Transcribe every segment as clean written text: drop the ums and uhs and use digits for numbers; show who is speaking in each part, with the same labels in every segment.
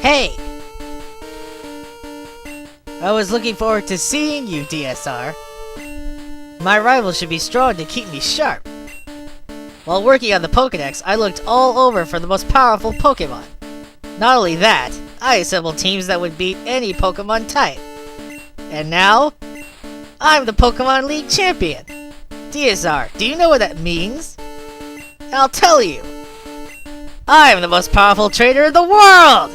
Speaker 1: Hey! I was looking forward to seeing you, DSR. My rival should be strong to keep me sharp. While working on the Pokédex, I looked all over for the most powerful Pokémon. Not only that, I assembled teams that would beat any Pokémon type. And now, I'm the Pokémon League champion. DSR, do you know what that means? I'll tell you. I'm the most powerful trainer in the world!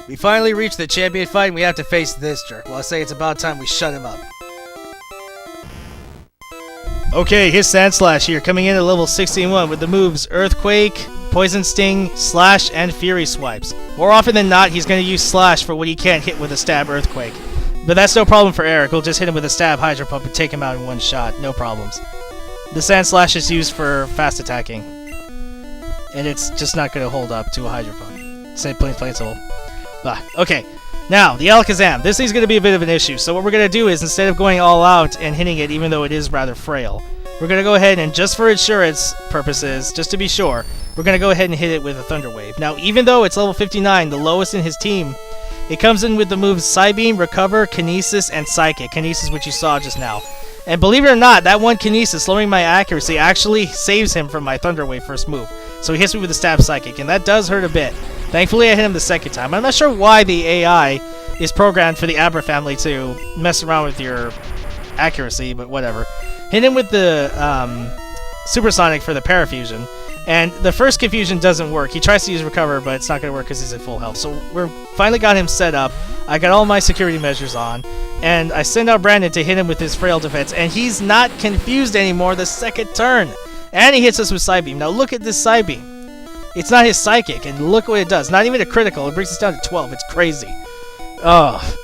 Speaker 2: We finally reached the champion fight and we have to face this jerk. Well, I say it's about time we shut him up. Okay, his Sandslash here, coming in at level 61 with the moves Earthquake, Poison Sting, Slash, and Fury Swipes. More often than not, he's going to use Slash for what he can't hit with a Stab Earthquake. But that's no problem for Eric. We'll just hit him with a Stab Hydro Pump and take him out in one shot. No problems. The Sandslash is used for fast attacking. And it's just not going to hold up to a Hydro Pump. Plain simple. Okay, now, the Alakazam. This thing's going to be a bit of an issue, so what we're going to do is, instead of going all out and hitting it, even though it is rather frail, we're going to go ahead and, just for insurance purposes, just to be sure, we're going to go ahead and hit it with a Thunder Wave. Now, even though it's level 59, the lowest in his team, it comes in with the moves Psybeam, Recover, Kinesis, and Psychic. Kinesis, which you saw just now. And believe it or not, that one Kinesis, slowing my accuracy, actually saves him from my Thunder Wave first move. So he hits me with a Stab Psychic, and that does hurt a bit. Thankfully, I hit him the second time. I'm not sure why the AI is programmed for the Abra family to mess around with your accuracy, but whatever. Hit him with the Supersonic for the Parafusion, and the first Confusion doesn't work. He tries to use Recover, but it's not going to work because he's at full health. So we're finally got him set up. I got all my security measures on, and I send out Brandon to hit him with his Frail Defense, and he's not confused anymore the second turn. And he hits us with Psybeam. Now look at this Psybeam. It's not his Psychic, and look what it does. Not even a critical. It brings us down to 12. It's crazy. Ugh.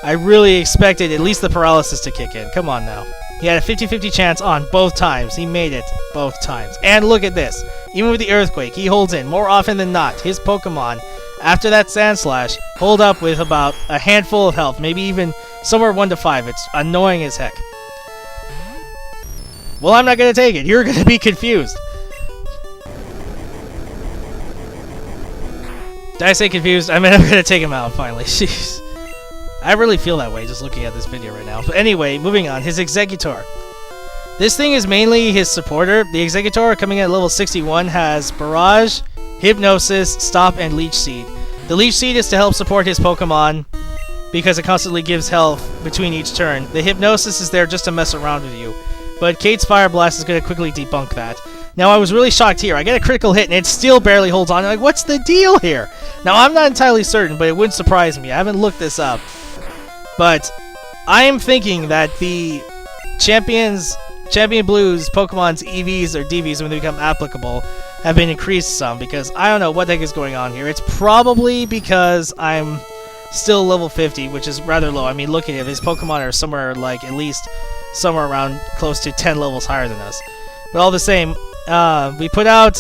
Speaker 2: I really expected at least the Paralysis to kick in. Come on now. He had a 50-50 chance on both times. He made it both times. And look at this. Even with the Earthquake, he holds in. More often than not, his Pokemon, after that Sandslash, hold up with about a handful of health. Maybe even somewhere 1 to 5. It's annoying as heck. Well, I'm not going to take it. You're going to be confused. Did I say confused? I mean, I'm going to take him out finally. Jeez. I really feel that way just looking at this video right now. But anyway, moving on. His Exeggutor. This thing is mainly his supporter. The Exeggutor, coming in at level 61, has Barrage, Hypnosis, Stop, and Leech Seed. The Leech Seed is to help support his Pokemon because it constantly gives health between each turn. The Hypnosis is there just to mess around with you. But Kate's Fire Blast is going to quickly debunk that. Now, I was really shocked here. I get a critical hit, and it still barely holds on. I'm like, what's the deal here? Now, I'm not entirely certain, but it wouldn't surprise me. I haven't looked this up. But I am thinking that the Champion Blues Pokemon's EVs or DVs, when they become applicable, have been increased some, because I don't know what the heck is going on here. It's probably because I'm still level 50, which is rather low. I mean, look at it. His Pokemon are somewhere, like, at least somewhere around close to 10 levels higher than us. But all the same, we put out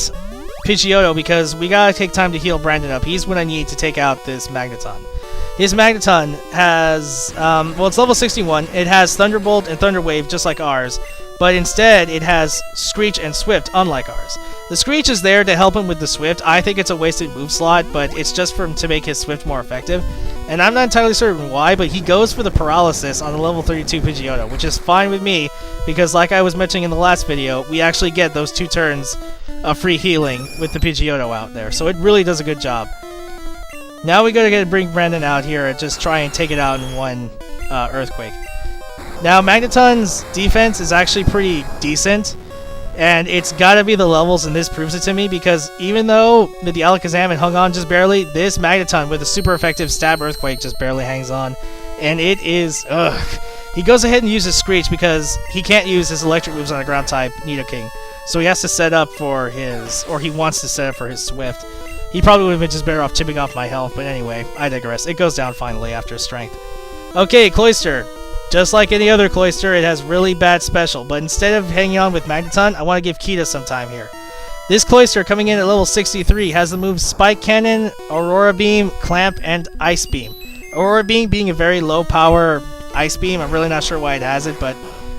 Speaker 2: Pidgeotto because we gotta take time to heal Brandon up. He's what I need to take out this Magneton. His Magneton has, well, it's level 61. It has Thunderbolt and Thunder Wave just like ours, but instead it has Screech and Swift, unlike ours. The Screech is there to help him with the Swift. I think it's a wasted move slot, but it's just for him to make his Swift more effective. And I'm not entirely certain why, but he goes for the Paralysis on the level 32 Pidgeotto, which is fine with me, because like I was mentioning in the last video, we actually get those 2 turns of free healing with the Pidgeotto out there, so it really does a good job. Now we gotta bring Brandon out here and just try and take it out in one Earthquake. Now, Magneton's defense is actually pretty decent, and it's gotta be the levels, and this proves it to me, because even though the Alakazam had hung on just barely, this Magneton with a super effective Stab Earthquake just barely hangs on, and it is, ugh. He goes ahead and uses Screech because he can't use his electric moves on a ground type Nidoking, so he has to set up for his, or he wants to set up for his Swift. He probably would have been just better off chipping off my health, but anyway, I digress. It goes down finally after Strength. Okay, Cloyster. Just like any other Cloyster, it has really bad special, but instead of hanging on with Magneton, I want to give Kita some time here. This Cloyster, coming in at level 63, has the moves Spike Cannon, Aurora Beam, Clamp, and Ice Beam. Aurora Beam being a very low power Ice Beam. I'm really not sure why it has it, but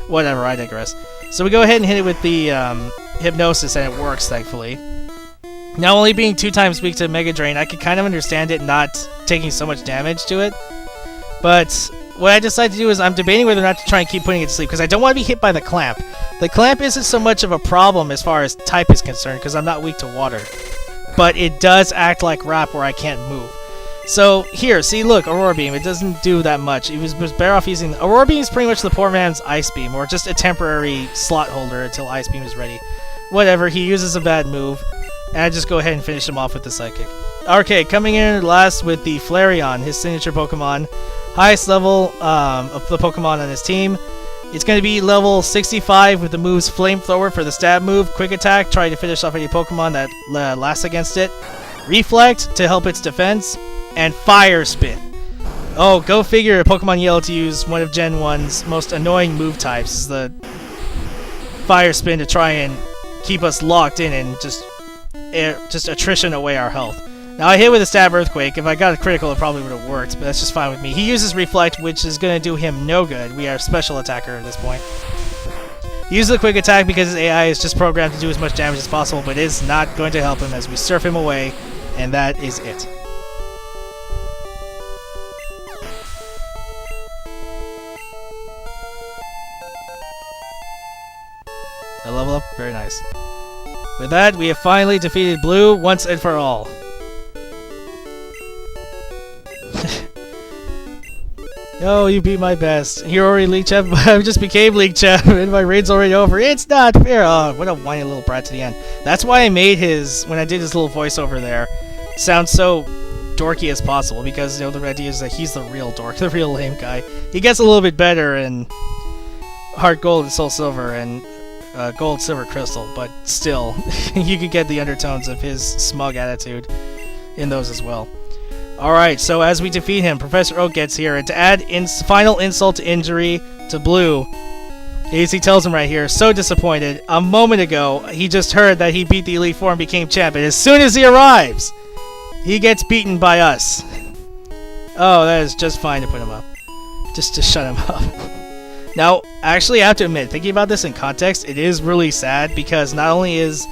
Speaker 2: whatever, I digress. So we go ahead and hit it with the Hypnosis, and it works, thankfully. Now, only being 2 times weak to Mega Drain, I could kind of understand it not taking so much damage to it. But what I decided to do is I'm debating whether or not to try and keep putting it to sleep, because I don't want to be hit by the Clamp. The Clamp isn't so much of a problem as far as type is concerned, because I'm not weak to water. But it does act like Wrap where I can't move. So, here, see, look, Aurora Beam, it doesn't do that much. It was better off using... Aurora Beam is pretty much the poor man's Ice Beam, or just a temporary slot holder until Ice Beam is ready. Whatever, he uses a bad move, and I just go ahead and finish him off with the Psychic. Okay, coming in last with the Flareon, his signature Pokemon. Highest level of the Pokemon on his team. It's going to be level 65 with the moves Flamethrower for the stab move, Quick Attack, try to finish off any Pokemon that lasts against it, Reflect to help its defense, and Fire Spin. Oh, go figure, Pokemon Yellow to use one of Gen 1's most annoying move types is the Fire Spin to try and keep us locked in and just attrition away our health. Now, I hit with a Stab Earthquake. If I got a critical, it probably would have worked, but that's just fine with me. He uses Reflect, which is going to do him no good. We are a special attacker at this point. He uses a Quick Attack because his AI is just programmed to do as much damage as possible, but is not going to help him as we surf him away, and that is it. A level up? Very nice. With that, we have finally defeated Blue once and for all. Oh, you beat my best. You're already League Champ, but I just became League Champ, and my reign's already over. It's not fair. Oh, what a whiny little brat to the end. That's why I made his, when I did his little voiceover there, sound so dorky as possible, because, you know, the idea is that he's the real dork, the real lame guy. He gets a little bit better in Heart Gold and Soul Silver, and Gold, Silver, Crystal, but still, you could get the undertones of his smug attitude in those as well. Alright, so as we defeat him, Professor Oak gets here, and to add final insult to injury to Blue, as he tells him right here, so disappointed. A moment ago, he just heard that he beat the Elite Four and became champ, and as soon as he arrives, he gets beaten by us. Oh, that is just fine to put him up. Just to shut him up. Now, actually, I have to admit, thinking about this in context, it is really sad, because not only is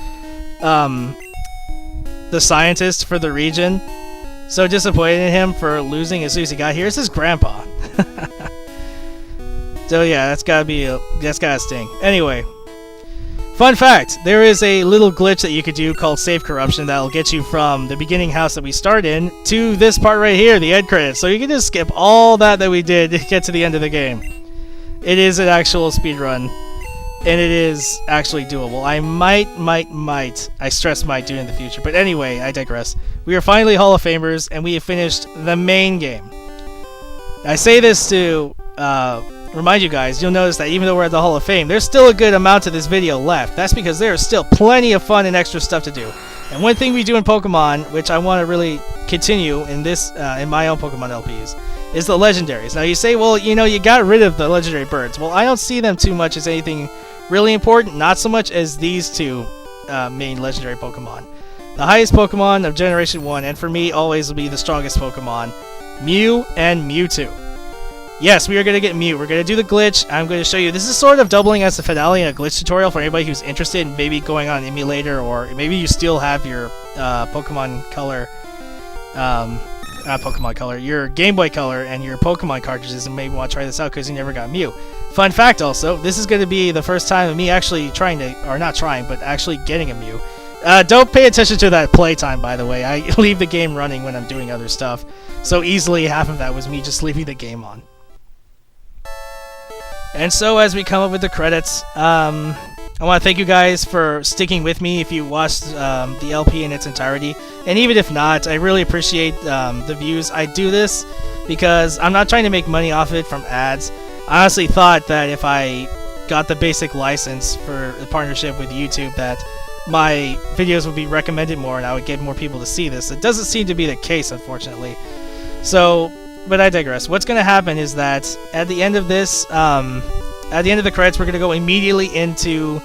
Speaker 2: the scientist for the region so disappointed in him for losing as soon as he got here, it's his grandpa. So yeah, that's gotta sting. Anyway, fun fact, there is a little glitch that you could do called Save Corruption that'll get you from the beginning house that we start in to this part right here, the end credits. So you can just skip all that we did to get to the end of the game. It is an actual speedrun, and it is actually doable. I might, I stress might do it in the future. But anyway, I digress. We are finally Hall of Famers, and we have finished the main game. I say this to remind you guys, you'll notice that even though we're at the Hall of Fame, there's still a good amount of this video left. That's because there's still plenty of fun and extra stuff to do. And one thing we do in Pokemon, which I want to really continue in this, in my own Pokemon LPs, is the legendaries. Now you say, well, you know, you got rid of the legendary birds. Well, I don't see them too much as anything really important, not so much as these two main legendary Pokemon. The highest Pokemon of Generation 1, and for me, always will be the strongest Pokemon, Mew and Mewtwo. Yes, we are going to get Mew. We're going to do the glitch. I'm going to show you. This is sort of doubling as a finale in a glitch tutorial for anybody who's interested in maybe going on an emulator, or maybe you still have your Pokemon Color, not Pokemon Color, your Game Boy Color and your Pokemon cartridges, and maybe want to try this out because you never got Mew. Fun fact also, this is going to be the first time of me actually trying to, or not trying, but actually getting a Mew. Don't pay attention to that playtime, by the way. I leave the game running when I'm doing other stuff. So easily half of that was me just leaving the game on. And so as we come up with the credits, I want to thank you guys for sticking with me if you watched the LP in its entirety. And even if not, I really appreciate the views. I do this because I'm not trying to make money off it from ads. I honestly thought that if I got the basic license for a partnership with YouTube, that my videos would be recommended more and I would get more people to see this. It doesn't seem to be the case, unfortunately. So, but I digress. What's going to happen is that at the end of this, at the end of the credits, we're going to go immediately into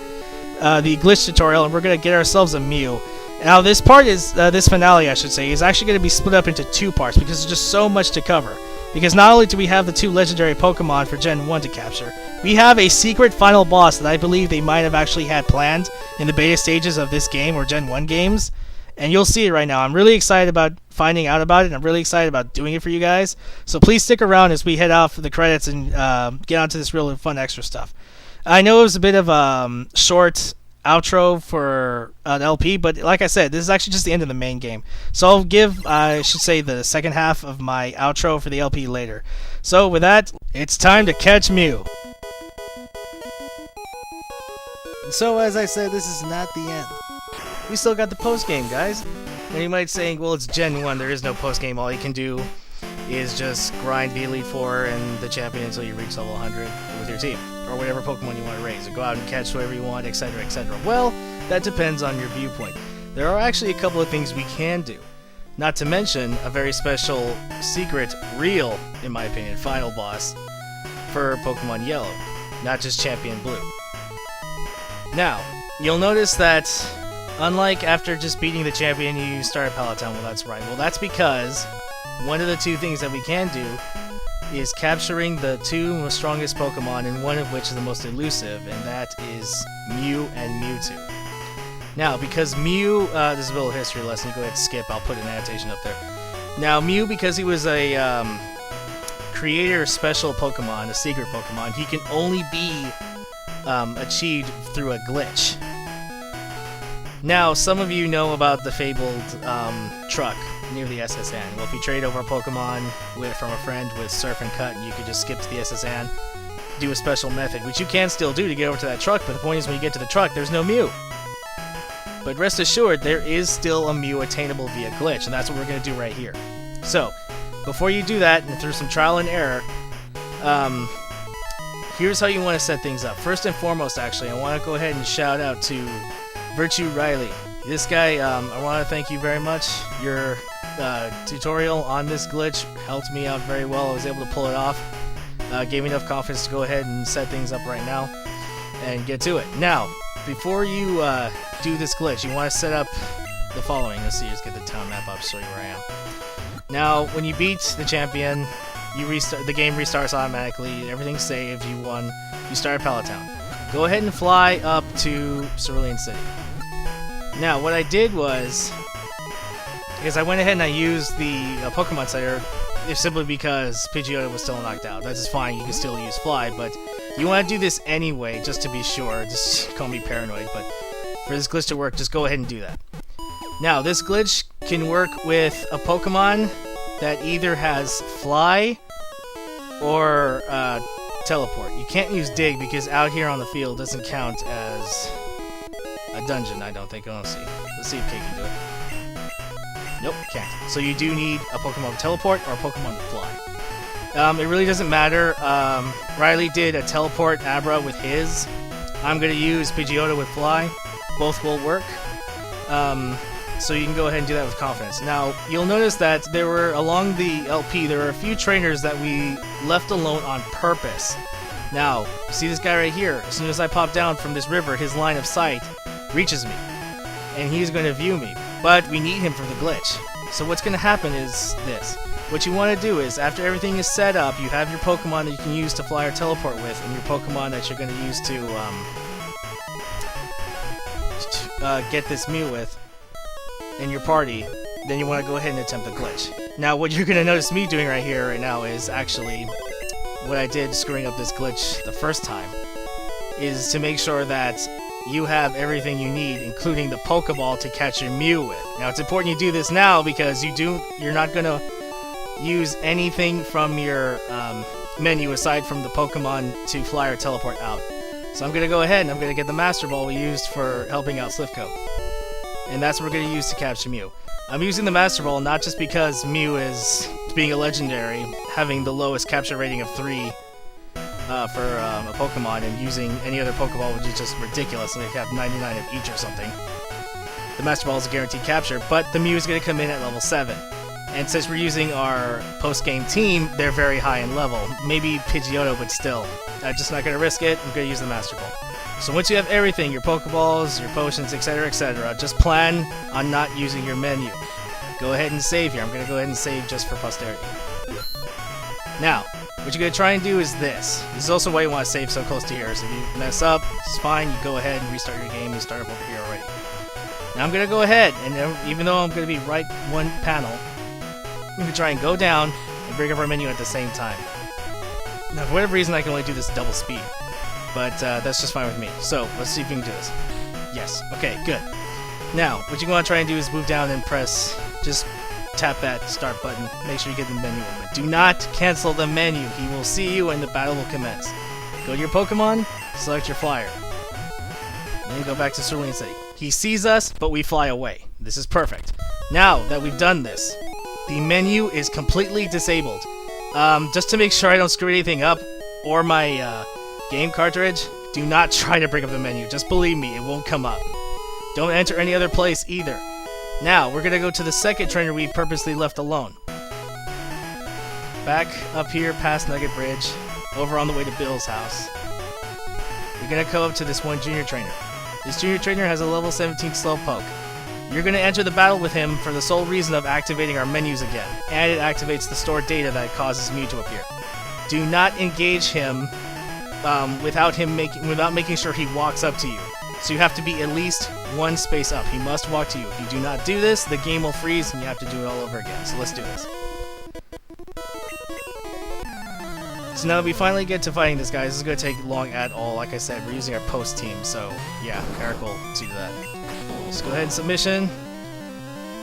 Speaker 2: the glitch tutorial, and we're going to get ourselves a Mew. Now, this part is, this finale, I should say, is actually going to be split up into two parts because there's just so much to cover. Because not only do we have the 2 legendary Pokemon for Gen 1 to capture, we have a secret final boss that I believe they might have actually had planned in the beta stages of this game or Gen 1 games. And you'll see it right now. I'm really excited about finding out about it, and I'm really excited about doing it for you guys. So please stick around as we head out for the credits and get onto this really fun extra stuff. I know it was a bit of a short outro for an LP, but like I said, this is actually just the end of the main game. So I'll give, I should say, the second half of my outro for the LP later. So with that, it's time to catch Mew. So as I said, this is not the end. We still got the post-game, guys. And you might say, well, it's Gen 1, there is no post-game. All you can do is just grind the Elite Four and the champion until you reach level 100 with your team, or whatever Pokemon you want to raise, or go out and catch whoever you want, etc., etc. Well, that depends on your viewpoint. There are actually a couple of things we can do. Not to mention a very special, secret, real, in my opinion, final boss for Pokemon Yellow, not just Champion Blue. Now, you'll notice that unlike after just beating the champion, you start at Palatown. Well, that's right. Well, that's because one of the 2 things that we can do is capturing the 2 most strongest Pokemon, and one of which is the most elusive, and that is Mew and Mewtwo. Now, because Mew, this is a little history lesson, go ahead and skip, I'll put an annotation up there. Now, Mew, because he was a creator special Pokemon, a secret Pokemon, he can only be achieved through a glitch. Now, some of you know about the fabled truck near the SSN. Well, if you trade over a Pokemon from a friend with Surf and Cut, you could just skip to the SSN, do a special method, which you can still do to get over to that truck, but the point is when you get to the truck, there's no Mew. But rest assured, there is still a Mew attainable via glitch, and that's what we're going to do right here. So, before you do that, and through some trial and error, here's how you want to set things up. First and foremost, actually, I want to go ahead and shout out to Virtue Riley. This guy, I want to thank you very much. Your tutorial on this glitch helped me out very well. I was able to pull it off. Gave me enough confidence to go ahead and set things up right now and get to it. Now, before you do this glitch, you want to set up the following. Let's see, just get the town map up, show you where I am. Now, when you beat the champion, you restart. The game restarts automatically. Everything's saved. You won. You start at Palatown. Go ahead and fly up to Cerulean City. Now, what I did was, because I went ahead and I used the Pokemon Center, simply because Pidgeotto was still knocked out. That's just fine, you can still use Fly, but you want to do this anyway, just to be sure. Just call me paranoid, but for this glitch to work, just go ahead and do that. Now, this glitch can work with a Pokemon that either has Fly or Teleport. You can't use Dig because out here on the field doesn't count as a dungeon, I don't think. Let's see. Let's see if Kate can do it. Nope, can't. So you do need a Pokemon with Teleport or a Pokemon with Fly. It really doesn't matter. Riley did a Teleport Abra with his. I'm going to use Pidgeotto with Fly. Both will work. So you can go ahead and do that with confidence. Now, you'll notice that there were, along the LP, there were a few trainers that we left alone on purpose. Now, see this guy right here? As soon as I pop down from this river, his line of sight reaches me. And he's going to view me. But we need him for the glitch. So what's going to happen is this. What you want to do is, after everything is set up, you have your Pokemon that you can use to fly or teleport with, and your Pokemon that you're going to use to get this Mew with in your party. Then you want to go ahead and attempt the glitch. Now, what you're going to notice me doing right here, right now, is actually what I did screwing up this glitch the first time, is to make sure that you have everything you need, including the Pokeball to catch your Mew with. Now, it's important you do this now because you're not going to use anything from your menu aside from the Pokemon to fly or teleport out. So I'm going to go ahead and I'm going to get the Master Ball we used for helping out Slivko. And that's what we're going to use to capture Mew. I'm using the Master Ball not just because Mew is, being a legendary, having the lowest capture rating of 3 for a Pokemon, and using any other Pokeball which is just ridiculous, and they have 99 of each or something. The Master Ball is a guaranteed capture, but the Mew is going to come in at level 7. And since we're using our post-game team, they're very high in level. Maybe Pidgeotto, but still. I'm just not going to risk it. I'm going to use the Master Ball. So once you have everything, your Pokeballs, your potions, etc., etc., just plan on not using your menu. Go ahead and save here. I'm going to go ahead and save just for posterity. Now, what you're going to try and do is this. This is also why you want to save so close to here. So if you mess up, it's fine. You go ahead and restart your game and start up over here already. Now I'm going to go ahead, and even though I'm going to be right one panel, I'm going to try and go down and bring up our menu at the same time. Now, for whatever reason, I can only do this double speed. But that's just fine with me. So, let's see if we can do this. Yes. Okay, good. Now, what you want to try and do is move down and press, just tap that start button. Make sure you get the menu open. Do not cancel the menu. He will see you and the battle will commence. Go to your Pokemon, select your flyer. Then go back to Cerulean City. He sees us, but we fly away. This is perfect. Now that we've done this, the menu is completely disabled. Just to make sure I don't screw anything up, or my game cartridge, do not try to bring up the menu. Just believe me, it won't come up. Don't enter any other place either. Now, we're gonna go to the second trainer we purposely left alone. Back up here past Nugget Bridge, over on the way to Bill's house. You're gonna go up to this one junior trainer. This junior trainer has a level 17 Slowpoke. You're gonna enter the battle with him for the sole reason of activating our menus again, and it activates the stored data that causes Mew to appear. Do not engage him without making sure he walks up to you. So you have to be at least one space up. He must walk to you. If you do not do this, the game will freeze and you have to do it all over again. So let's do this. So now that we finally get to fighting this guy, this is going to take long at all. Like I said, we're using our post team, so yeah, Caracal to do that. Let's go ahead and submission.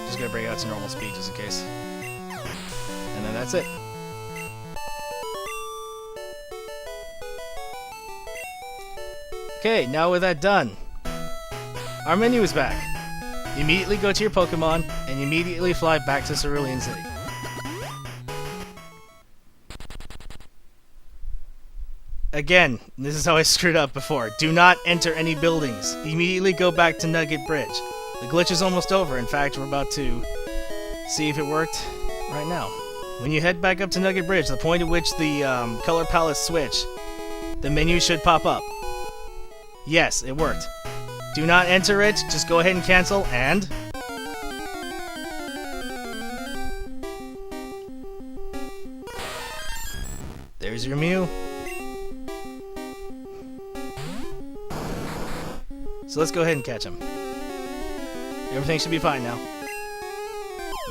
Speaker 2: Just going to bring it out to normal speed just in case. And then that's it. Okay, now with that done, our menu is back. You immediately go to your Pokemon, and you immediately fly back to Cerulean City. Again, this is how I screwed up before. Do not enter any buildings. Immediately go back to Nugget Bridge. The glitch is almost over. In fact, we're about to see if it worked right now. When you head back up to Nugget Bridge, the point at which the color palettes switch, the menu should pop up. Yes, it worked. Do not enter it, just go ahead and cancel, and... there's your Mew. So let's go ahead and catch him. Everything should be fine now.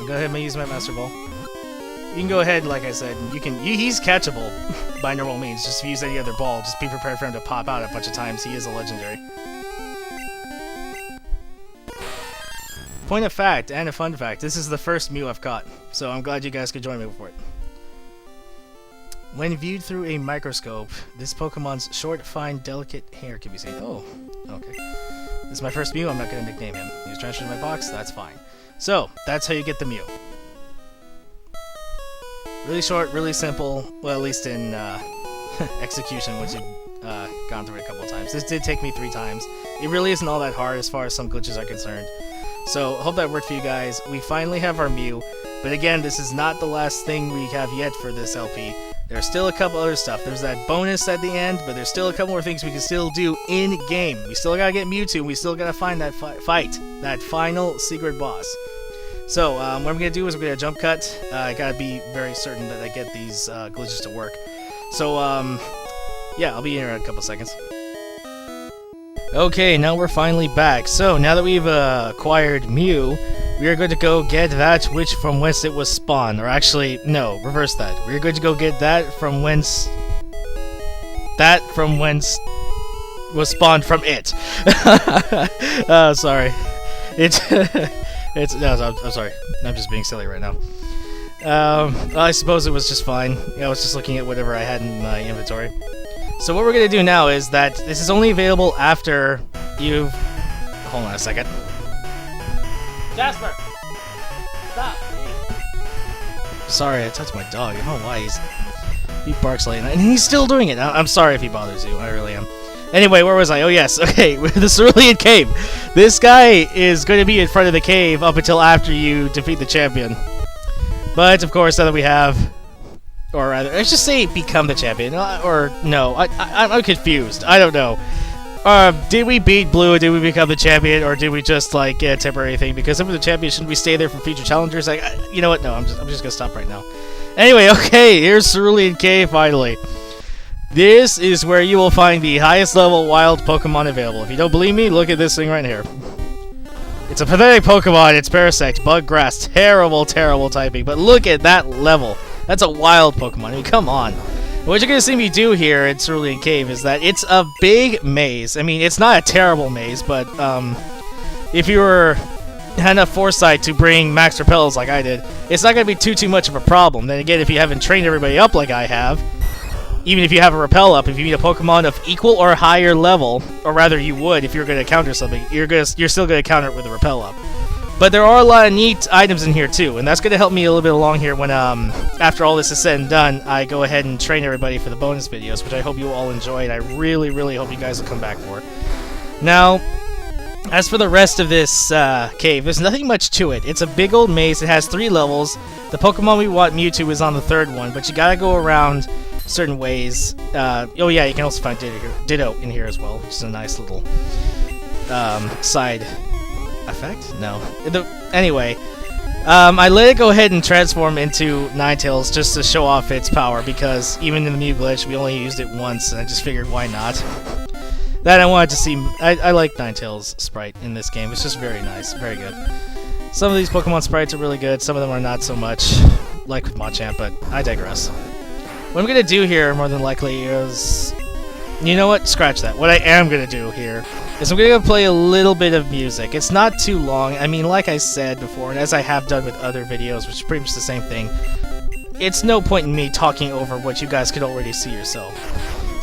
Speaker 2: I'll go ahead and use my Master Ball. You can go ahead, like I said, he's catchable by normal means. Just if you use any other ball, just be prepared for him to pop out a bunch of times. He is a legendary. Point of fact, and a fun fact, this is the first Mew I've caught, so I'm glad you guys could join me for it. When viewed through a microscope, this Pokemon's short, fine, delicate hair can be seen. Oh, okay. This is my first Mew, I'm not going to nickname him. He was transferred to my box, that's fine. So, that's how you get the Mew. Really short, really simple, well, at least in execution, once you've gone through it a couple of times. This did take me 3 times. It really isn't all that hard as far as some glitches are concerned. So, hope that worked for you guys. We finally have our Mew, but again, this is not the last thing we have yet for this LP. There's still a couple other stuff. There's that bonus at the end, but there's still a couple more things we can still do in-game. We still gotta get Mewtwo, and we still gotta find that fight, that final secret boss. So, what I'm going to do is we're going to jump cut. I got to be very certain that I get these glitches to work. So, yeah, I'll be here in a couple seconds. Okay, now we're finally back. So, now that we've acquired Mew, we are going to go get that which from whence it was spawned. Or actually, no, reverse that. We're going to go get that from whence was spawned from it. Sorry. I'm sorry. I'm just being silly right now. I suppose it was just fine. I was just looking at whatever I had in my inventory. So what we're going to do now is that this is only available after you've... Hold on a second. Jasper! Stop! Sorry, I touched my dog. I don't know why he barks late at night. And he's still doing it. I'm sorry if he bothers you. I really am. Anyway, where was I? Oh yes, okay, the Cerulean Cave. This guy is going to be in front of the cave up until after you defeat the champion. But, of course, now that we have... Or rather, I should say become the champion. Or, no, I'm confused. I don't know. Did we beat Blue? Did we become the champion, or did we just like get a temporary thing? Because if we're the champion, shouldn't we stay there for future challengers? Like, you know what? No, I'm just gonna stop right now. Anyway, okay, here's Cerulean Cave finally. This is where you will find the highest level wild Pokemon available. If you don't believe me, look at this thing right here. It's a pathetic Pokemon. It's Parasect, Bug Grass, terrible, terrible typing. But look at that level. That's a wild Pokemon. I mean, come on. What you're going to see me do here in Cerulean Cave is that it's a big maze. I mean, it's not a terrible maze, but if you had enough foresight to bring max repels like I did, it's not going to be too much of a problem. Then again, if you haven't trained everybody up like I have, even if you have a repel up, if you meet a Pokemon of equal or higher level, or rather you would if you're going to counter something, you're still going to counter it with a repel up. But there are a lot of neat items in here too, and that's going to help me a little bit along here when, after all this is said and done, I go ahead and train everybody for the bonus videos, which I hope you all enjoy, and I really, really hope you guys will come back for. Now, as for the rest of this cave, there's nothing much to it. It's a big old maze. It has 3 levels. The Pokemon we want, Mewtwo, is on the 3rd one, but you gotta go around certain ways. Oh yeah, you can also find Ditto in here as well, which is a nice little side effect? No. Anyway, I let it go ahead and transform into Ninetales just to show off its power, because even in the Mew glitch, we only used it once, and I just figured why not. That I wanted to see. I like Ninetales' sprite in this game. It's just very nice, very good. Some of these Pokemon sprites are really good, some of them are not so much, like with Machamp, but I digress. What I'm going to do here, more than likely, is... You know what? Scratch that. What I am going to do here is I'm going to play a little bit of music. It's not too long. I mean, like I said before, and as I have done with other videos, which is pretty much the same thing, it's no point in me talking over what you guys could already see yourself.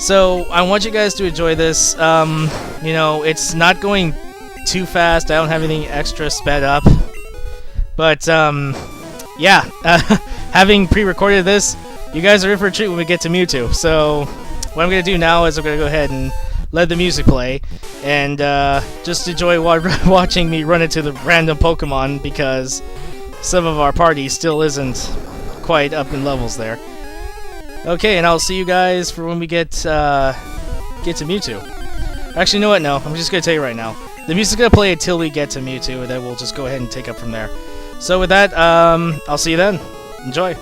Speaker 2: So, I want you guys to enjoy this. You know, it's not going too fast. I don't have anything extra sped up. But, yeah. Having pre-recorded this, you guys are in for a treat when we get to Mewtwo. So, what I'm going to do now is I'm going to go ahead and let the music play. And, just enjoy watching me run into the random Pokemon, because some of our party still isn't quite up in levels there. Okay, and I'll see you guys for when we get to Mewtwo. Actually, you know what? No, I'm just going to tell you right now. The music's going to play until we get to Mewtwo, and then we'll just go ahead and take up from there. So with that, I'll see you then. Enjoy.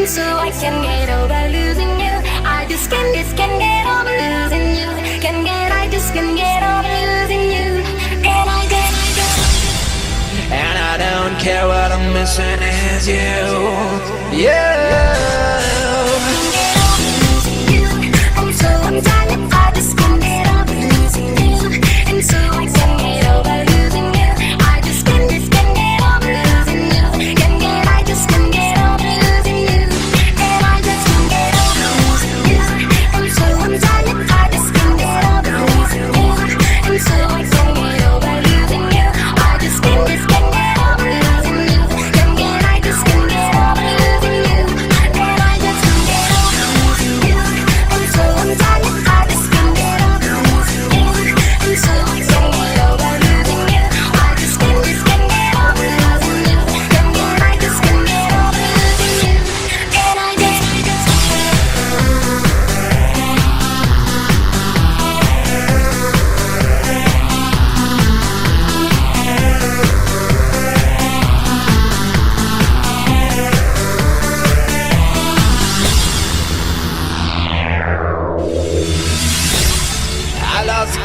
Speaker 3: So I can get over losing you. I just can't get over losing you. I just can't get over losing you. And I don't care what I'm missing is you. And so I'm tired, I just can't get over losing you. And so I can get over losing you. I just can't get over losing you. I just can't get over losing you.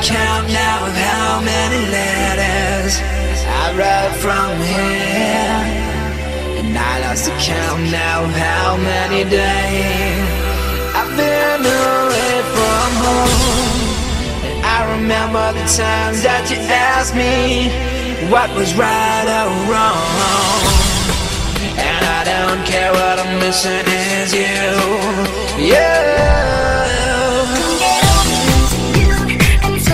Speaker 3: Count now of how many letters I wrote from here, and I lost the count now of how many days I've been away from home. And I remember the times that you asked me what was right or wrong. And I don't care what I'm missing is you.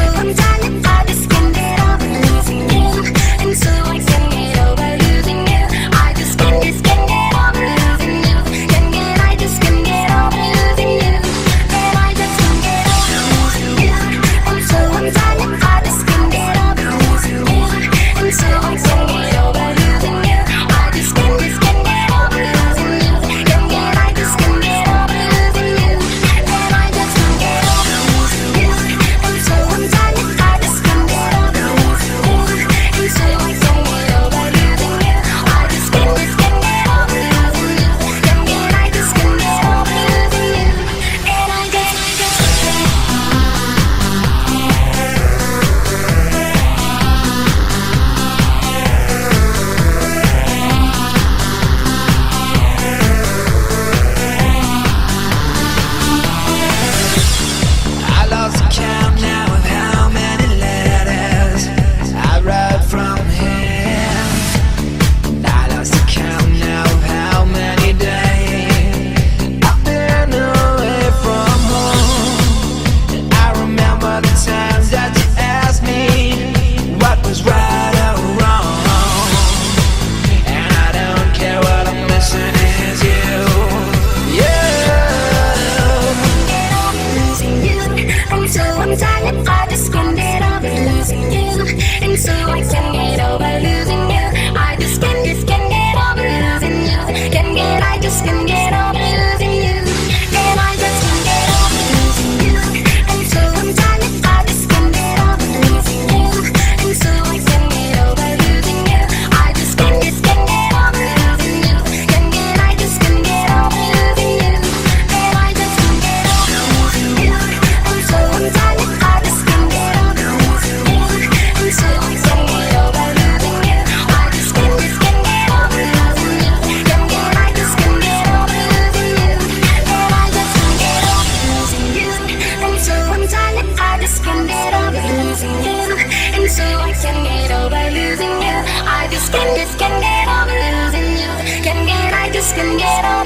Speaker 3: I'm
Speaker 4: just can't get over losing you. And I just can't get over losing you. And so I'm tired, I just can't get over losing you. And so I can't get over losing you. I just can't get over losing you. I just can't get over losing you. And I just can't get over losing you. And so I'm tired, I just can't get over losing you. And so I can't get over losing you. I just can't get over losing you. I just can't get over losing you. And I just can't get over losing you. And so I'm tired, I just can't get over losing you. And so I can't get over losing you. I just can't get over losing you. I just can't get over